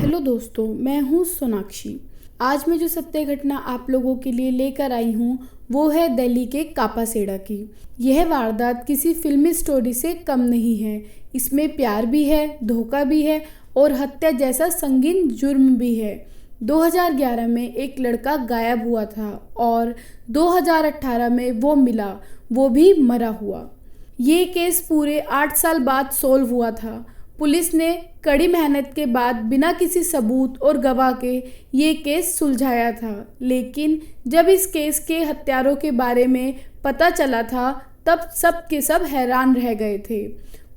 Hello दोस्तों, मैं हूँ सोनाक्षी। आज मैं जो सत्य घटना आप लोगों के लिए लेकर आई हूँ वो है दिल्ली के कापासेड़ा की। यह वारदात किसी फिल्मी स्टोरी से कम नहीं है। इसमें प्यार भी है, धोखा भी है और हत्या जैसा संगीन जुर्म भी है। 2011 में एक लड़का गायब हुआ था और 2018 में वो मिला, वो भी मरा हुआ। ये केस पूरे 8 साल बाद सोल्व हुआ था। पुलिस ने कड़ी मेहनत के बाद बिना किसी सबूत और गवाह के ये केस सुलझाया था, लेकिन जब इस केस के हत्यारों के बारे में पता चला था तब सब के सब हैरान रह गए थे।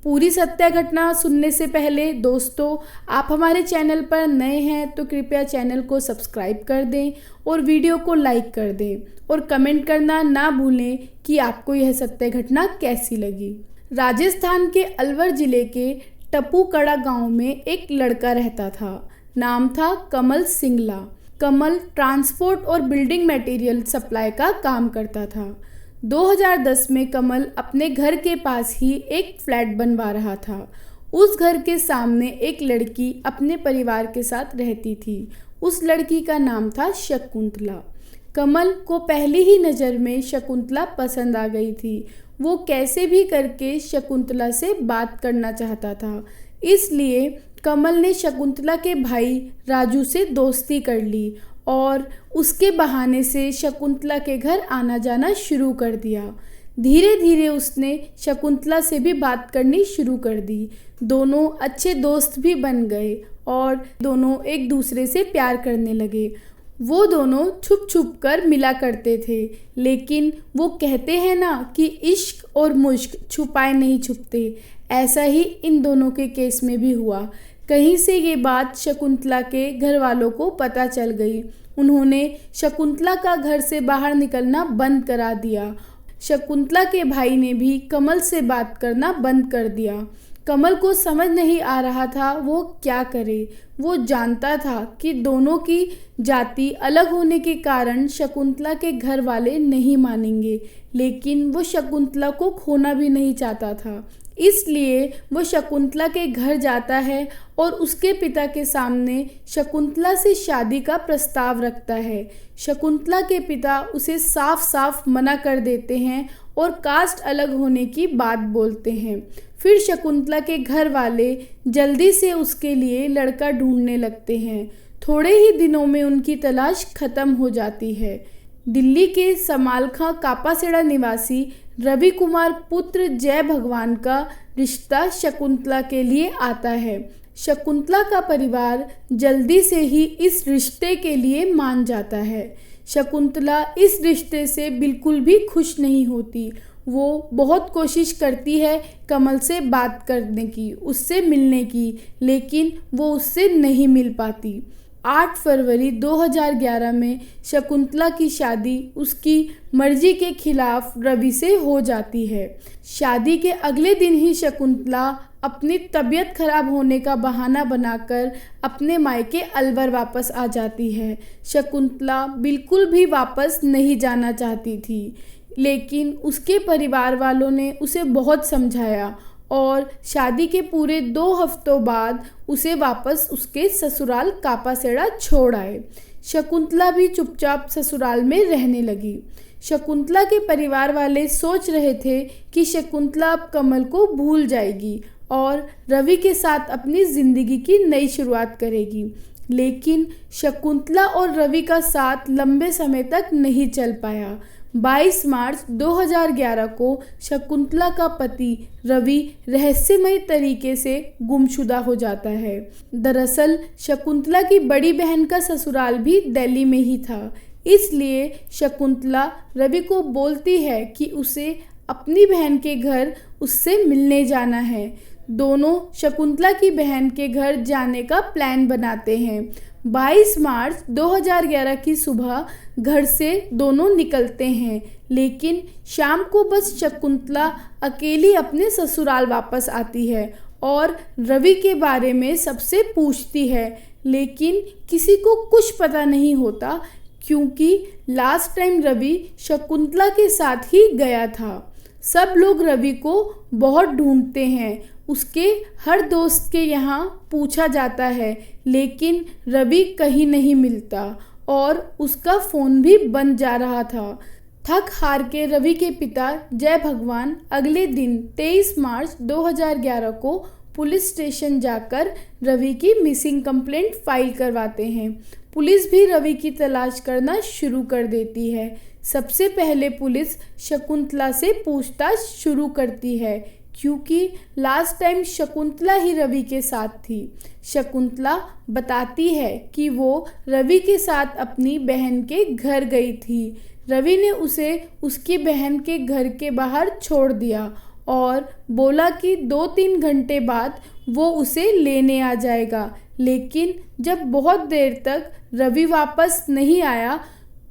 पूरी सत्य घटना सुनने से पहले दोस्तों, आप हमारे चैनल पर नए हैं तो कृपया चैनल को सब्सक्राइब कर दें और वीडियो को लाइक कर दें और कमेंट करना ना भूलें कि आपको यह सत्य घटना कैसी लगी। राजस्थान के अलवर जिले के टपूकड़ा गांव में एक लड़का रहता था। नाम था कमल सिंगला। कमल ट्रांसपोर्ट और बिल्डिंग मटेरियल सप्लाई का काम करता था। 2010 में कमल अपने घर के पास ही एक फ्लैट बनवा रहा था। उस घर के सामने एक लड़की अपने परिवार के साथ रहती थी। उस लड़की का नाम था शकुंतला। कमल को पहली ही नज़र में शकुंतला पसंद आ गई थी। वो कैसे भी करके शकुंतला से बात करना चाहता था, इसलिए कमल ने शकुंतला के भाई राजू से दोस्ती कर ली और उसके बहाने से शकुंतला के घर आना जाना शुरू कर दिया। धीरे धीरे उसने शकुंतला से भी बात करनी शुरू कर दी। दोनों अच्छे दोस्त भी बन गए और दोनों एक दूसरे से प्यार करने लगे। वो दोनों छुप छुप कर मिला करते थे, लेकिन वो कहते हैं ना कि इश्क और मुश्क छुपाए नहीं छुपते। ऐसा ही इन दोनों के केस में भी हुआ। कहीं से ये बात शकुंतला के घर वालों को पता चल गई। उन्होंने शकुंतला का घर से बाहर निकलना बंद करा दिया। शकुंतला के भाई ने भी कमल से बात करना बंद कर दिया। कमल को समझ नहीं आ रहा था वो क्या करे। वो जानता था कि दोनों की जाति अलग होने के कारण शकुंतला के घर वाले नहीं मानेंगे, लेकिन वो शकुंतला को खोना भी नहीं चाहता था। इसलिए वो शकुंतला के घर जाता है और उसके पिता के सामने शकुंतला से शादी का प्रस्ताव रखता है। शकुंतला के पिता उसे साफ साफ मना कर देते हैं और कास्ट अलग होने की बात बोलते हैं। फिर शकुंतला के घर वाले जल्दी से उसके लिए लड़का ढूंढने लगते हैं। थोड़े ही दिनों में उनकी तलाश खत्म हो जाती है। दिल्ली के समालखा कापासेड़ा निवासी रवि कुमार पुत्र जय भगवान का रिश्ता शकुंतला के लिए आता है। शकुंतला का परिवार जल्दी से ही इस रिश्ते के लिए मान जाता है। शकुंतला इस रिश्ते से बिल्कुल भी खुश नहीं होती। वो बहुत कोशिश करती है कमल से बात करने की, उससे मिलने की, लेकिन वो उससे नहीं मिल पाती। 8 फरवरी 2011 में शकुंतला की शादी उसकी मर्जी के खिलाफ रवि से हो जाती है। शादी के अगले दिन ही शकुंतला अपनी तबीयत खराब होने का बहाना बनाकर अपने मायके अलवर वापस आ जाती है। शकुंतला बिल्कुल भी वापस नहीं जाना चाहती थी, लेकिन उसके परिवार वालों ने उसे बहुत समझाया और शादी के पूरे 2 हफ्तों बाद उसे वापस उसके ससुराल कापासेड़ा छोड़ आए। शकुंतला भी चुपचाप ससुराल में रहने लगी। शकुंतला के परिवार वाले सोच रहे थे कि शकुंतला अब कमल को भूल जाएगी और रवि के साथ अपनी ज़िंदगी की नई शुरुआत करेगी, लेकिन शकुंतला और रवि का साथ लंबे समय तक नहीं चल पाया। 22 मार्च 2011 को शकुंतला का पति रवि रहस्यमय तरीके से गुमशुदा हो जाता है। दरअसल शकुंतला की बड़ी बहन का ससुराल भी दिल्ली में ही था, इसलिए शकुंतला रवि को बोलती है कि उसे अपनी बहन के घर उससे मिलने जाना है। दोनों शकुंतला की बहन के घर जाने का प्लान बनाते हैं। 22 मार्च 2011 की सुबह घर से दोनों निकलते हैं, लेकिन शाम को बस शकुंतला अकेली अपने ससुराल वापस आती है और रवि के बारे में सबसे पूछती है, लेकिन किसी को कुछ पता नहीं होता क्योंकि लास्ट टाइम रवि शकुंतला के साथ ही गया था। सब लोग रवि को बहुत ढूंढते हैं उसके हर दोस्त के यहाँ पूछा जाता है, लेकिन रवि कहीं नहीं मिलता और उसका फ़ोन भी बंद जा रहा था। थक हार के रवि के पिता जय भगवान अगले दिन 23 मार्च 2011 को पुलिस स्टेशन जाकर रवि की मिसिंग कंप्लेंट फाइल करवाते हैं। पुलिस भी रवि की तलाश करना शुरू कर देती है। सबसे पहले पुलिस शकुंतला से पूछताछ शुरू करती है, क्योंकि लास्ट टाइम शकुंतला ही रवि के साथ थी। शकुंतला बताती है कि वो रवि के साथ अपनी बहन के घर गई थी। रवि ने उसे उसकी बहन के घर के बाहर छोड़ दिया और बोला कि 2-3 घंटे बाद वो उसे लेने आ जाएगा। लेकिन जब बहुत देर तक रवि वापस नहीं आया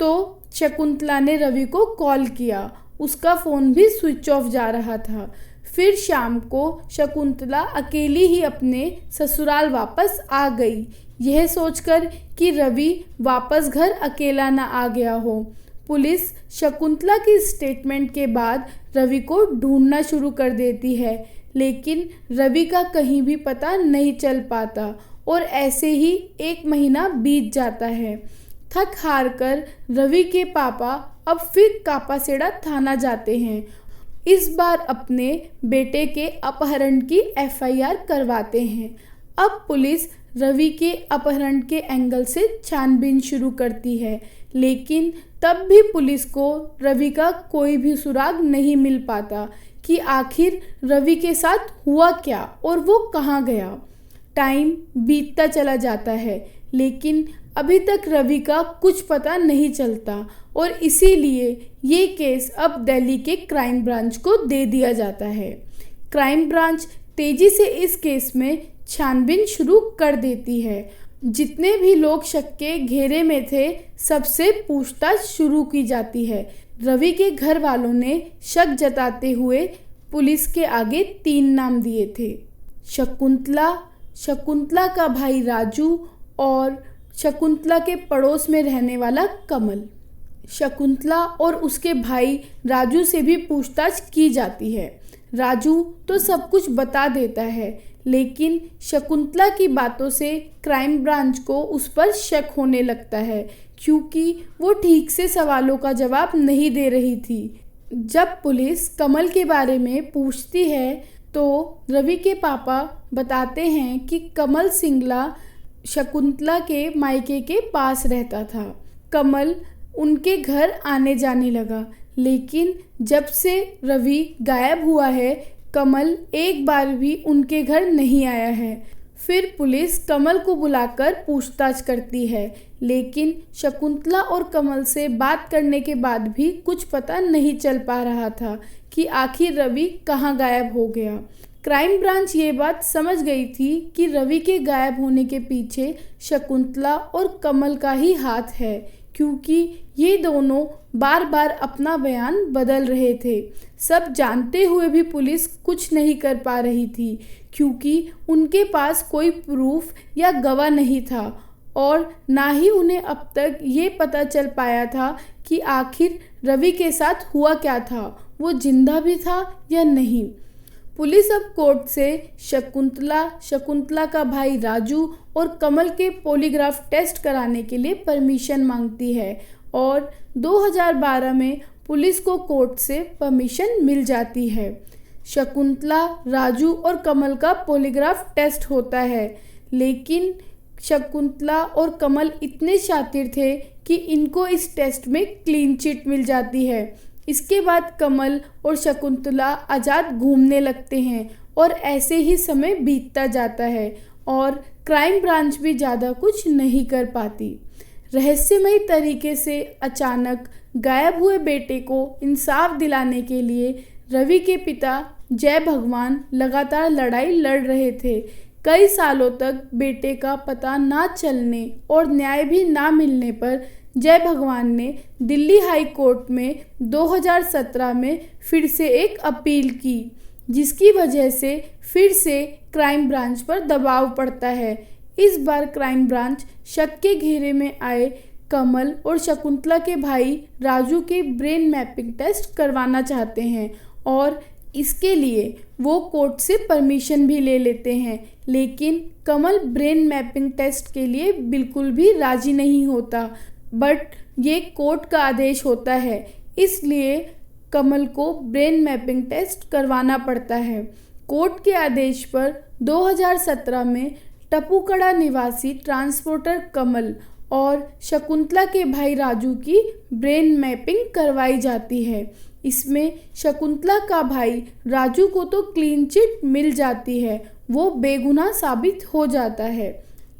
तो शकुंतला ने रवि को कॉल किया। उसका फ़ोन भी स्विच ऑफ जा रहा था। फिर शाम को शकुंतला अकेली ही अपने ससुराल वापस आ गई, यह सोचकर कि रवि वापस घर अकेला न आ गया हो। पुलिस शकुंतला की स्टेटमेंट के बाद रवि को ढूंढना शुरू कर देती है, लेकिन रवि का कहीं भी पता नहीं चल पाता और ऐसे ही 1 महीना बीत जाता है। थक हार कर रवि के पापा अब फिर कापासेड़ा थाना जाते हैं। इस बार अपने बेटे के अपहरण की एफआईआर करवाते हैं। अब पुलिस रवि के अपहरण के एंगल से छानबीन शुरू करती है, लेकिन तब भी पुलिस को रवि का कोई भी सुराग नहीं मिल पाता कि आखिर रवि के साथ हुआ क्या और वो कहाँ गया। टाइम बीतता चला जाता है, लेकिन अभी तक रवि का कुछ पता नहीं चलता और इसीलिए ये केस अब दिल्ली के क्राइम ब्रांच को दे दिया जाता है। क्राइम ब्रांच तेज़ी से इस केस में छानबीन शुरू कर देती है। जितने भी लोग शक के घेरे में थे, सबसे पूछताछ शुरू की जाती है। रवि के घर वालों ने शक जताते हुए पुलिस के आगे 3 नाम दिए थे: शकुंतला, शकुंतला का भाई राजू और शकुंतला के पड़ोस में रहने वाला कमल। शकुंतला और उसके भाई राजू से भी पूछताछ की जाती है। राजू तो सब कुछ बता देता है, लेकिन शकुंतला की बातों से क्राइम ब्रांच को उस पर शक होने लगता है, क्योंकि वो ठीक से सवालों का जवाब नहीं दे रही थी। जब पुलिस कमल के बारे में पूछती है तो रवि के पापा बताते हैं कि कमल सिंगला शकुंतला के मायके के पास रहता था। कमल उनके घर आने जाने लगा, लेकिन जब से रवि गायब हुआ है, कमल एक बार भी उनके घर नहीं आया है। फिर पुलिस कमल को बुलाकर पूछताछ करती है, लेकिन शकुंतला और कमल से बात करने के बाद भी कुछ पता नहीं चल पा रहा था कि आखिर रवि कहाँ गायब हो गया। क्राइम ब्रांच ये बात समझ गई थी कि रवि के गायब होने के पीछे शकुंतला और कमल का ही हाथ है, क्योंकि ये दोनों बार बार अपना बयान बदल रहे थे। सब जानते हुए भी पुलिस कुछ नहीं कर पा रही थी, क्योंकि उनके पास कोई प्रूफ या गवाह नहीं था और ना ही उन्हें अब तक ये पता चल पाया था कि आखिर रवि के साथ हुआ क्या था, वो जिंदा भी था या नहीं। पुलिस अब कोर्ट से शकुंतला, शकुंतला का भाई राजू और कमल के पॉलीग्राफ टेस्ट कराने के लिए परमिशन मांगती है और 2012 में पुलिस को कोर्ट से परमिशन मिल जाती है। शकुंतला, राजू और कमल का पॉलीग्राफ टेस्ट होता है, लेकिन शकुंतला और कमल इतने शातिर थे कि इनको इस टेस्ट में क्लीन चिट मिल जाती है। इसके बाद कमल और शकुंतला आज़ाद घूमने लगते हैं और ऐसे ही समय बीतता जाता है और क्राइम ब्रांच भी ज़्यादा कुछ नहीं कर पाती। रहस्यमयी तरीके से अचानक गायब हुए बेटे को इंसाफ दिलाने के लिए रवि के पिता जय भगवान लगातार लड़ाई लड़ रहे थे। कई सालों तक बेटे का पता ना चलने और न्याय भी ना मिलने पर जय भगवान ने दिल्ली हाई कोर्ट में 2017 में फिर से एक अपील की, जिसकी वजह से फिर से क्राइम ब्रांच पर दबाव पड़ता है। इस बार क्राइम ब्रांच शक के घेरे में आए कमल और शकुंतला के भाई राजू के ब्रेन मैपिंग टेस्ट करवाना चाहते हैं और इसके लिए वो कोर्ट से परमिशन भी ले लेते हैं, लेकिन कमल ब्रेन मैपिंग टेस्ट के लिए बिल्कुल भी राजी नहीं होता। बट ये कोर्ट का आदेश होता है, इसलिए कमल को ब्रेन मैपिंग टेस्ट करवाना पड़ता है। कोर्ट के आदेश पर 2017 में टपुकड़ा निवासी ट्रांसपोर्टर कमल और शकुंतला के भाई राजू की ब्रेन मैपिंग करवाई जाती है। इसमें शकुंतला का भाई राजू को तो क्लीन चिट मिल जाती है, वो बेगुनाह साबित हो जाता है।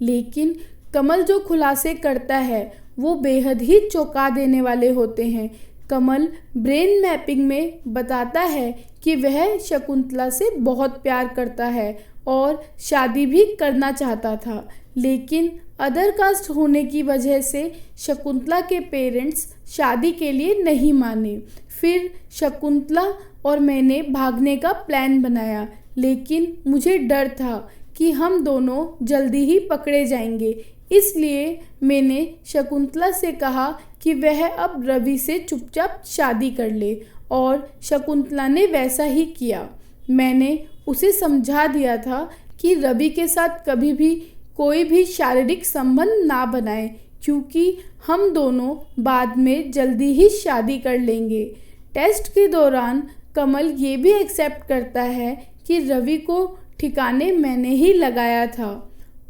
लेकिन कमल जो खुलासे करता है वो बेहद ही चौंका देने वाले होते हैं। कमल ब्रेन मैपिंग में बताता है कि वह शकुंतला से बहुत प्यार करता है और शादी भी करना चाहता था, लेकिन अदर कास्ट होने की वजह से शकुंतला के पेरेंट्स शादी के लिए नहीं माने। फिर शकुंतला और मैंने भागने का प्लान बनाया, लेकिन मुझे डर था कि हम दोनों जल्दी ही पकड़े जाएंगे, इसलिए मैंने शकुंतला से कहा कि वह अब रवि से चुपचाप शादी कर ले, और शकुंतला ने वैसा ही किया। मैंने उसे समझा दिया था कि रवि के साथ कभी भी कोई भी शारीरिक संबंध ना बनाए, क्योंकि हम दोनों बाद में जल्दी ही शादी कर लेंगे। टेस्ट के दौरान कमल ये भी एक्सेप्ट करता है कि रवि को ठिकाने मैंने ही लगाया था।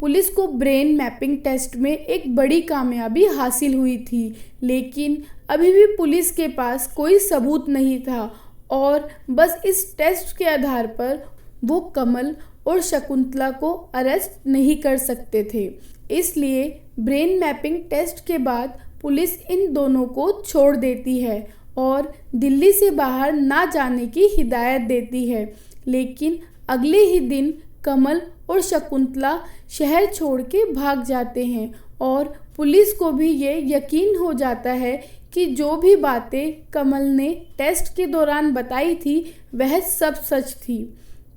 पुलिस को ब्रेन मैपिंग टेस्ट में एक बड़ी कामयाबी हासिल हुई थी, लेकिन अभी भी पुलिस के पास कोई सबूत नहीं था और बस इस टेस्ट के आधार पर वो कमल और शकुंतला को अरेस्ट नहीं कर सकते थे। इसलिए ब्रेन मैपिंग टेस्ट के बाद पुलिस इन दोनों को छोड़ देती है और दिल्ली से बाहर ना जाने की हिदायत देती है। लेकिन अगले ही दिन कमल और शकुंतला शहर छोड़ के भाग जाते हैं और पुलिस को भी ये यकीन हो जाता है कि जो भी बातें कमल ने टेस्ट के दौरान बताई थी वह सब सच थी।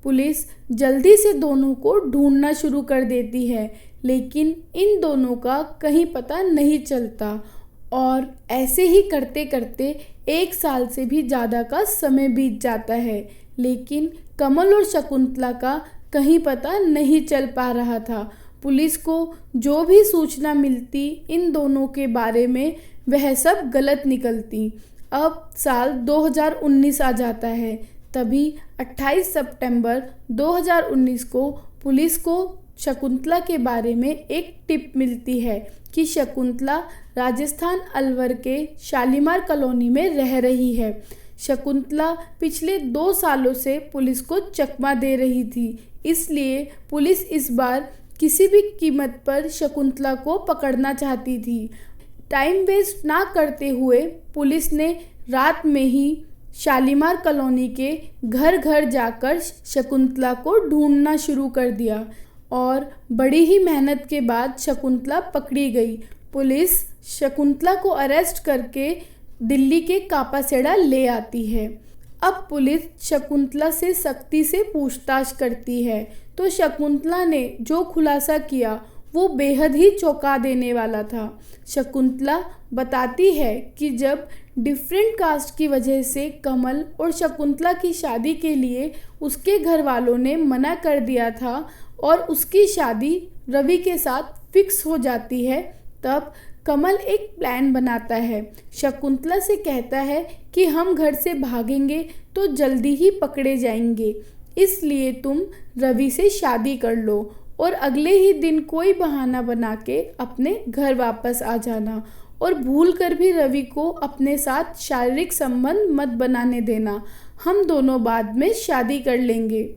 पुलिस जल्दी से दोनों को ढूंढना शुरू कर देती है, लेकिन इन दोनों का कहीं पता नहीं चलता और ऐसे ही करते करते 1 साल से भी ज़्यादा का समय बीत जाता है, लेकिन कमल और शकुंतला का कहीं पता नहीं चल पा रहा था। पुलिस को जो भी सूचना मिलती इन दोनों के बारे में वह सब गलत निकलती। अब साल 2019 आ जाता है, तभी 28 सितंबर 2019 को पुलिस को शकुंतला के बारे में एक टिप मिलती है कि शकुंतला राजस्थान अलवर के शालीमार कॉलोनी में रह रही है। शकुंतला पिछले 2 सालों से पुलिस को चकमा दे रही थी, इसलिए पुलिस इस बार किसी भी कीमत पर शकुंतला को पकड़ना चाहती थी। टाइम वेस्ट ना करते हुए पुलिस ने रात में ही शालीमार कॉलोनी के घर घर जाकर शकुंतला को ढूंढना शुरू कर दिया और बड़ी ही मेहनत के बाद शकुंतला पकड़ी गई। पुलिस शकुंतला को अरेस्ट करके दिल्ली के कापासेड़ा ले आती है। अब पुलिस शकुंतला से सख्ती से पूछताछ करती है, तो शकुंतला ने जो खुलासा किया वो बेहद ही चौंका देने वाला था। शकुंतला बताती है कि जब डिफरेंट कास्ट की वजह से कमल और शकुंतला की शादी के लिए उसके घर वालों ने मना कर दिया था और उसकी शादी रवि के साथ फिक्स हो जाती है, तब कमल एक प्लान बनाता है। शकुंतला से कहता है कि हम घर से भागेंगे तो जल्दी ही पकड़े जाएंगे, इसलिए तुम रवि से शादी कर लो और अगले ही दिन कोई बहाना बना के अपने घर वापस आ जाना और भूल कर भी रवि को अपने साथ शारीरिक संबंध मत बनाने देना, हम दोनों बाद में शादी कर लेंगे।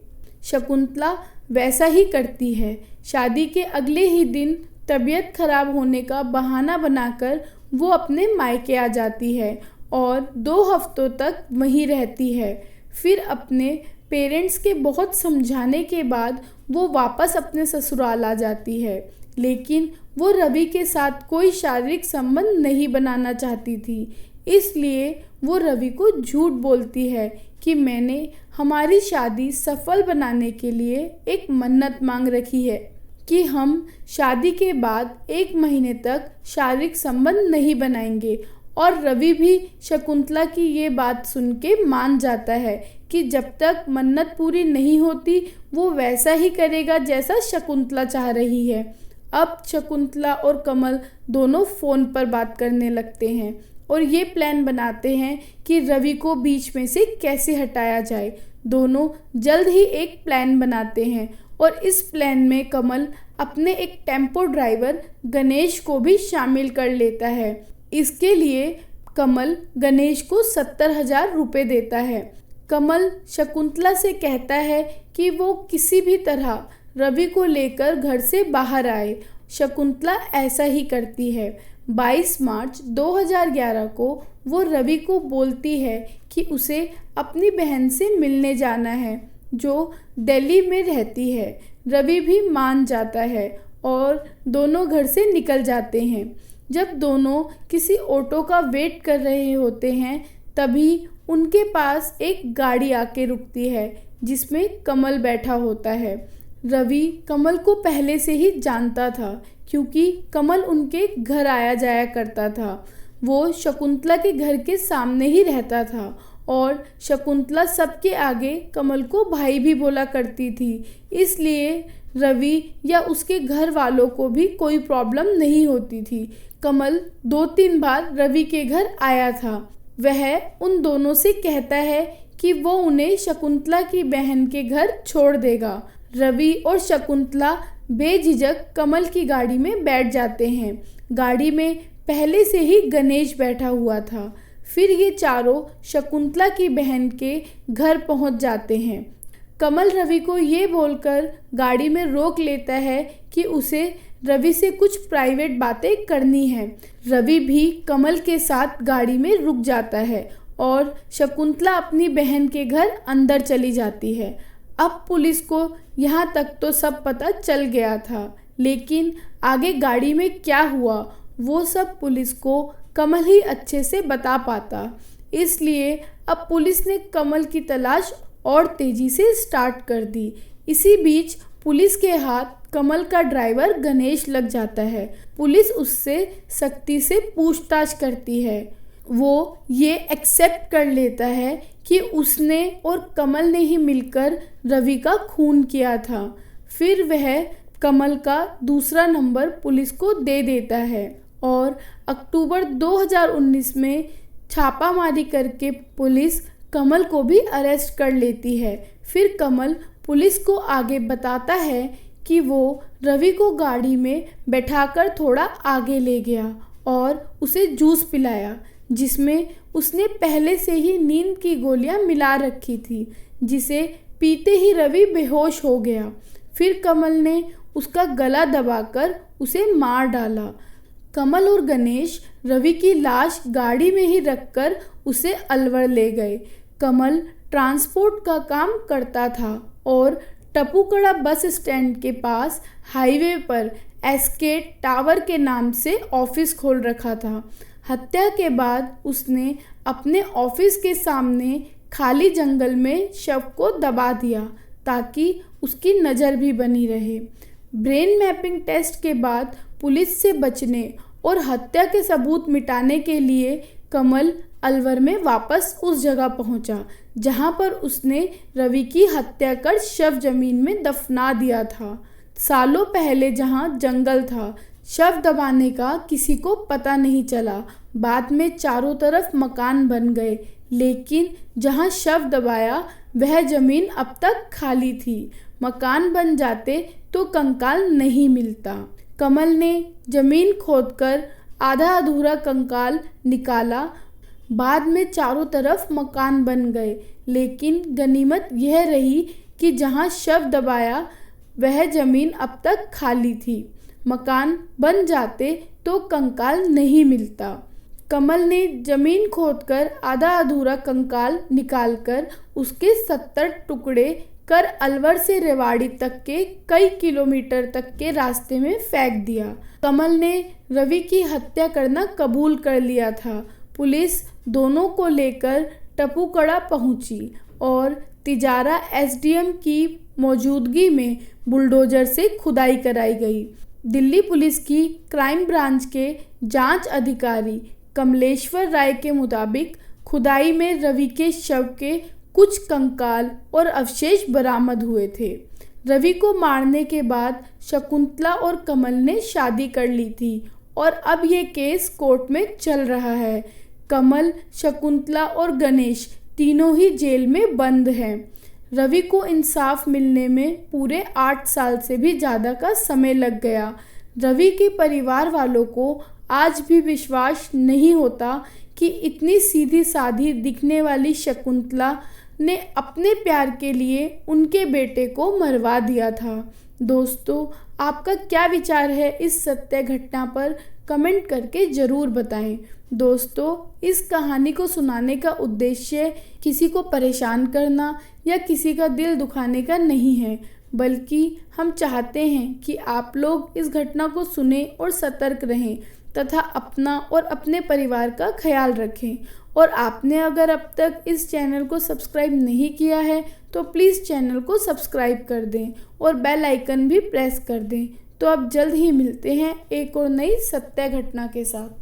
शकुंतला वैसा ही करती है। शादी के अगले ही दिन तबीयत खराब होने का बहाना बनाकर वो अपने मायके आ जाती है और 2 हफ्तों तक वहीं रहती है। फिर अपने पेरेंट्स के बहुत समझाने के बाद वो वापस अपने ससुराल आ जाती है, लेकिन वो रवि के साथ कोई शारीरिक संबंध नहीं बनाना चाहती थी, इसलिए वो रवि को झूठ बोलती है कि मैंने हमारी शादी सफल बनाने के लिए एक मन्नत मांग रखी है कि हम शादी के बाद 1 महीने तक शारीरिक संबंध नहीं बनाएंगे। और रवि भी शकुंतला की ये बात सुन के मान जाता है कि जब तक मन्नत पूरी नहीं होती वो वैसा ही करेगा जैसा शकुंतला चाह रही है। अब शकुंतला और कमल दोनों फ़ोन पर बात करने लगते हैं और ये प्लान बनाते हैं कि रवि को बीच में से कैसे हटाया जाए। दोनों जल्द ही एक प्लान बनाते हैं और इस प्लान में कमल अपने एक टेम्पो ड्राइवर गणेश को भी शामिल कर लेता है। इसके लिए कमल गणेश को 70,000 रुपये देता है। कमल शकुंतला से कहता है कि वो किसी भी तरह रवि को लेकर घर से बाहर आए। शकुंतला ऐसा ही करती है। 22 मार्च 2011 को वो रवि को बोलती है कि उसे अपनी बहन से मिलने जाना है जो दिल्ली में रहती है। रवि भी मान जाता है और दोनों घर से निकल जाते हैं। जब दोनों किसी ऑटो का वेट कर रहे होते हैं तभी उनके पास एक गाड़ी आके रुकती है जिसमें कमल बैठा होता है। रवि कमल को पहले से ही जानता था क्योंकि कमल उनके घर आया जाया करता था। वो शकुंतला के घर के सामने ही रहता था और शकुंतला सबके आगे कमल को भाई भी बोला करती थी, इसलिए रवि या उसके घर वालों को भी कोई प्रॉब्लम नहीं होती थी। कमल 2-3 बार रवि के घर आया था। वह उन दोनों से कहता है कि वो उन्हें शकुंतला की बहन के घर छोड़ देगा। रवि और शकुंतला बेझिझक कमल की गाड़ी में बैठ जाते हैं। गाड़ी में पहले से ही गणेश बैठा हुआ था। फिर ये चारों शकुंतला की बहन के घर पहुंच जाते हैं। कमल रवि को ये बोलकर गाड़ी में रोक लेता है कि उसे रवि से कुछ प्राइवेट बातें करनी है। रवि भी कमल के साथ गाड़ी में रुक जाता है और शकुंतला अपनी बहन के घर अंदर चली जाती है। अब पुलिस को यहाँ तक तो सब पता चल गया था, लेकिन आगे गाड़ी में क्या हुआ वो सब पुलिस को कमल ही अच्छे से बता पाता। इसलिए अब पुलिस ने कमल की तलाश और तेज़ी से स्टार्ट कर दी। इसी बीच पुलिस के हाथ कमल का ड्राइवर गणेश लग जाता है। पुलिस उससे सख्ती से पूछताछ करती है। वो ये एक्सेप्ट कर लेता है कि उसने और कमल ने ही मिलकर रवि का खून किया था। फिर वह कमल का दूसरा नंबर पुलिस को दे देता है और अक्टूबर 2019 में छापामारी करके पुलिस कमल को भी अरेस्ट कर लेती है। फिर कमल पुलिस को आगे बताता है कि वो रवि को गाड़ी में बैठाकर थोड़ा आगे ले गया और उसे जूस पिलाया जिसमें उसने पहले से ही नींद की गोलियां मिला रखी थी, जिसे पीते ही रवि बेहोश हो गया। फिर कमल ने उसका गला दबाकर उसे मार डाला। कमल और गणेश रवि की लाश गाड़ी में ही रखकर उसे अलवर ले गए। कमल ट्रांसपोर्ट का काम करता था और टपुकड़ा बस स्टैंड के पास हाईवे पर एसके टावर के नाम से ऑफिस खोल रखा था। हत्या के बाद उसने अपने ऑफिस के सामने खाली जंगल में शव को दबा दिया ताकि उसकी नज़र भी बनी रहे। ब्रेन मैपिंग टेस्ट के बाद पुलिस से बचने और हत्या के सबूत मिटाने के लिए कमल अलवर में वापस उस जगह पहुंचा जहां पर उसने रवि की हत्या कर शव जमीन में दफना दिया था। सालों पहले जहां जंगल था, शव दबाने का किसी को पता नहीं चला। बाद में चारों तरफ मकान बन गए, लेकिन जहां शव दबाया वह जमीन अब तक खाली थी। मकान बन जाते तो कंकाल नहीं मिलता। कमल ने जमीन खोदकर आधा अधूरा कंकाल निकाला। बाद में चारों तरफ मकान बन गए, लेकिन गनीमत यह रही कि जहां शव दबाया वह जमीन अब तक खाली थी। मकान बन जाते तो कंकाल नहीं मिलता। कमल ने जमीन खोदकर आधा अधूरा कंकाल निकालकर उसके 70 टुकड़े कर अलवर से रेवाड़ी तक के कई किलोमीटर तक के रास्ते में फेंक दिया। कमल ने रवि की हत्या करना कबूल कर लिया था। पुलिस दोनों को लेकर टपुकड़ा पहुंची और तिजारा एसडीएम की मौजूदगी में बुलडोजर से खुदाई कराई गई। दिल्ली पुलिस की क्राइम ब्रांच के जांच अधिकारी कमलेश्वर राय के मुताबिक खुदाई में रवि के शव के कुछ कंकाल और अवशेष बरामद हुए थे। रवि को मारने के बाद शकुंतला और कमल ने शादी कर ली थी और अब ये केस कोर्ट में चल रहा है। कमल, शकुंतला और गणेश तीनों ही जेल में बंद हैं। रवि को इंसाफ मिलने में पूरे 8 साल से भी ज़्यादा का समय लग गया। रवि के परिवार वालों को आज भी विश्वास नहीं होता कि इतनी सीधी सादी दिखने वाली शकुंतला ने अपने प्यार के लिए उनके बेटे को मरवा दिया था। दोस्तों, आपका क्या विचार है इस सत्य घटना पर? कमेंट करके ज़रूर बताएं। दोस्तों, इस कहानी को सुनाने का उद्देश्य किसी को परेशान करना या किसी का दिल दुखाने का नहीं है, बल्कि हम चाहते हैं कि आप लोग इस घटना को सुने और सतर्क रहें तथा अपना और अपने परिवार का ख्याल रखें। और आपने अगर अब तक इस चैनल को सब्सक्राइब नहीं किया है तो प्लीज़ चैनल को सब्सक्राइब कर दें और बेल आइकन भी प्रेस कर दें। तो अब जल्द ही मिलते हैं एक और नई सत्य घटना के साथ।